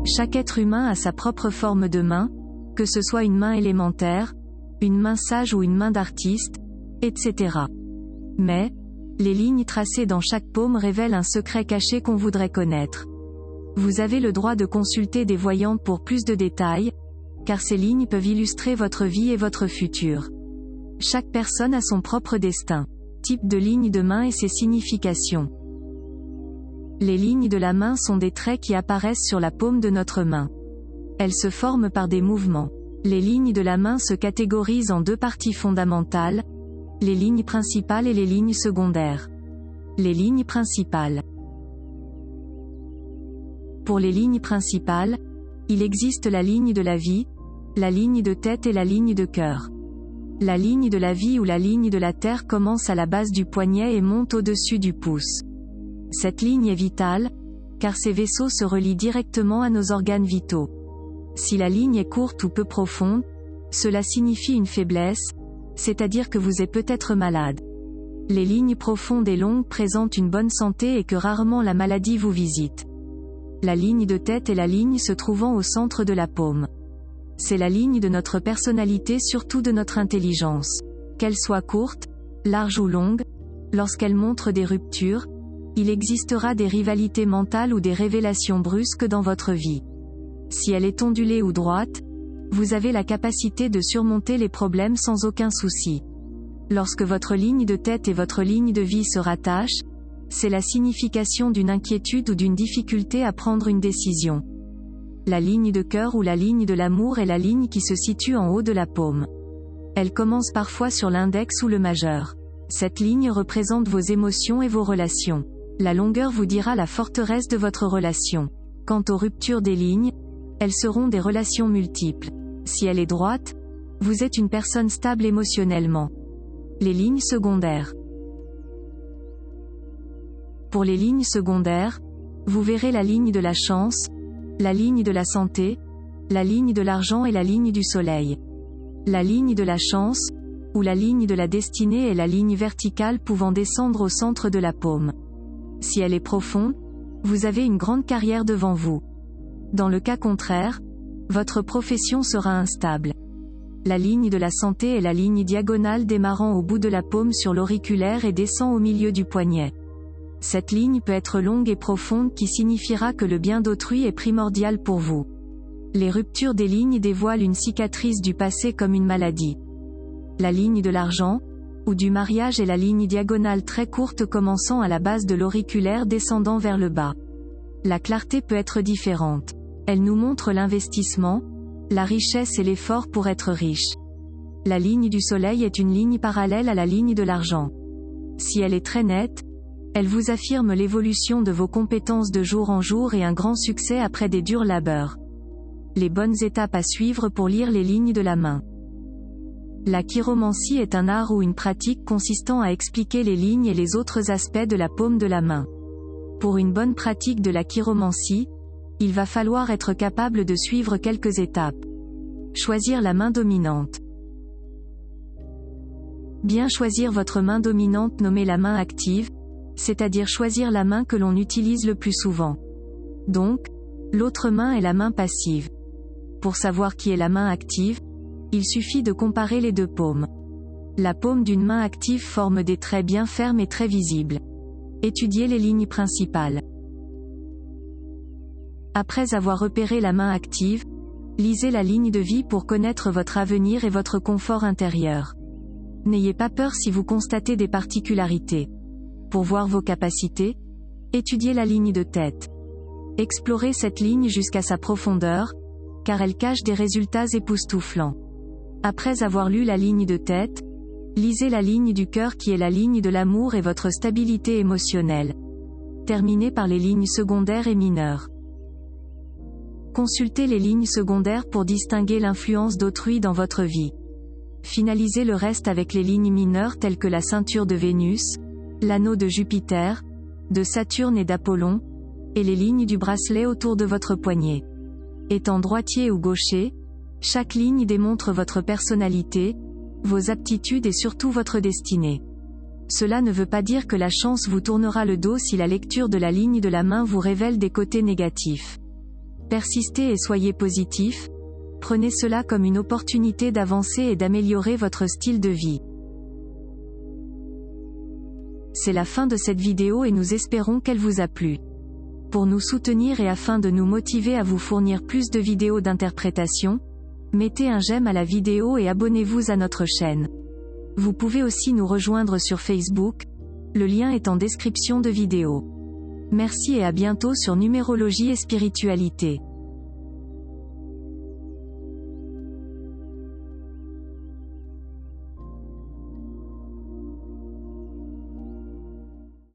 Chaque être humain a sa propre forme de main, que ce soit une main élémentaire, une main sage ou une main d'artiste, etc. Mais, les lignes tracées dans chaque paume révèlent un secret caché qu'on voudrait connaître. Vous avez le droit de consulter des voyantes pour plus de détails, car ces lignes peuvent illustrer votre vie et votre futur. Chaque personne a son propre destin. Type de ligne de main et ses significations. Les lignes de la main sont des traits qui apparaissent sur la paume de notre main. Elles se forment par des mouvements. Les lignes de la main se catégorisent en deux parties fondamentales, les lignes principales et les lignes secondaires. Les lignes principales. Pour les lignes principales, il existe la ligne de la vie, la ligne de tête et la ligne de cœur. La ligne de la vie ou la ligne de la terre commence à la base du poignet et monte au-dessus du pouce. Cette ligne est vitale, car ces vaisseaux se relient directement à nos organes vitaux. Si la ligne est courte ou peu profonde, cela signifie une faiblesse, c'est-à-dire que vous êtes peut-être malade. Les lignes profondes et longues présentent une bonne santé et que rarement la maladie vous visite. La ligne de tête est la ligne se trouvant au centre de la paume. C'est la ligne de notre personnalité, surtout de notre intelligence. Qu'elle soit courte, large ou longue, lorsqu'elle montre des ruptures, il existera des rivalités mentales ou des révélations brusques dans votre vie. Si elle est ondulée ou droite, vous avez la capacité de surmonter les problèmes sans aucun souci. Lorsque votre ligne de tête et votre ligne de vie se rattachent, c'est la signification d'une inquiétude ou d'une difficulté à prendre une décision. La ligne de cœur ou la ligne de l'amour est la ligne qui se situe en haut de la paume. Elle commence parfois sur l'index ou le majeur. Cette ligne représente vos émotions et vos relations. La longueur vous dira la forteresse de votre relation. Quant aux ruptures des lignes, elles seront des relations multiples. Si elle est droite, vous êtes une personne stable émotionnellement. Les lignes secondaires. Pour les lignes secondaires, vous verrez la ligne de la chance, la ligne de la santé, la ligne de l'argent et la ligne du soleil. La ligne de la chance, ou la ligne de la destinée est la ligne verticale pouvant descendre au centre de la paume. Si elle est profonde, vous avez une grande carrière devant vous. Dans le cas contraire, votre profession sera instable. La ligne de la santé est la ligne diagonale démarrant au bout de la paume sur l'auriculaire et descend au milieu du poignet. Cette ligne peut être longue et profonde qui signifiera que le bien d'autrui est primordial pour vous. Les ruptures des lignes dévoilent une cicatrice du passé comme une maladie. La ligne de l'argent, ou du mariage est la ligne diagonale très courte commençant à la base de l'auriculaire descendant vers le bas. La clarté peut être différente. Elle nous montre l'investissement, la richesse et l'effort pour être riche. La ligne du soleil est une ligne parallèle à la ligne de l'argent. Si elle est très nette, elle vous affirme l'évolution de vos compétences de jour en jour et un grand succès après des durs labeurs. Les bonnes étapes à suivre pour lire les lignes de la main. La chiromancie est un art ou une pratique consistant à expliquer les lignes et les autres aspects de la paume de la main. Pour une bonne pratique de la chiromancie, il va falloir être capable de suivre quelques étapes. Choisir la main dominante. Bien choisir votre main dominante nommée la main active, c'est-à-dire choisir la main que l'on utilise le plus souvent. Donc, l'autre main est la main passive. Pour savoir qui est la main active, il suffit de comparer les deux paumes. La paume d'une main active forme des traits bien fermes et très visibles. Étudiez les lignes principales. Après avoir repéré la main active, lisez la ligne de vie pour connaître votre avenir et votre confort intérieur. N'ayez pas peur si vous constatez des particularités. Pour voir vos capacités, étudiez la ligne de tête. Explorez cette ligne jusqu'à sa profondeur, car elle cache des résultats époustouflants. Après avoir lu la ligne de tête, lisez la ligne du cœur qui est la ligne de l'amour et votre stabilité émotionnelle. Terminez par les lignes secondaires et mineures. Consultez les lignes secondaires pour distinguer l'influence d'autrui dans votre vie. Finalisez le reste avec les lignes mineures telles que la ceinture de Vénus, l'anneau de Jupiter, de Saturne et d'Apollon, et les lignes du bracelet autour de votre poignet. Étant droitier ou gaucher, chaque ligne démontre votre personnalité, vos aptitudes et surtout votre destinée. Cela ne veut pas dire que la chance vous tournera le dos si la lecture de la ligne de la main vous révèle des côtés négatifs. Persistez et soyez positif. Prenez cela comme une opportunité d'avancer et d'améliorer votre style de vie. C'est la fin de cette vidéo et nous espérons qu'elle vous a plu. Pour nous soutenir et afin de nous motiver à vous fournir plus de vidéos d'interprétation, mettez un j'aime à la vidéo et abonnez-vous à notre chaîne. Vous pouvez aussi nous rejoindre sur Facebook, le lien est en description de vidéo. Merci et à bientôt sur Numérologie et Spiritualité.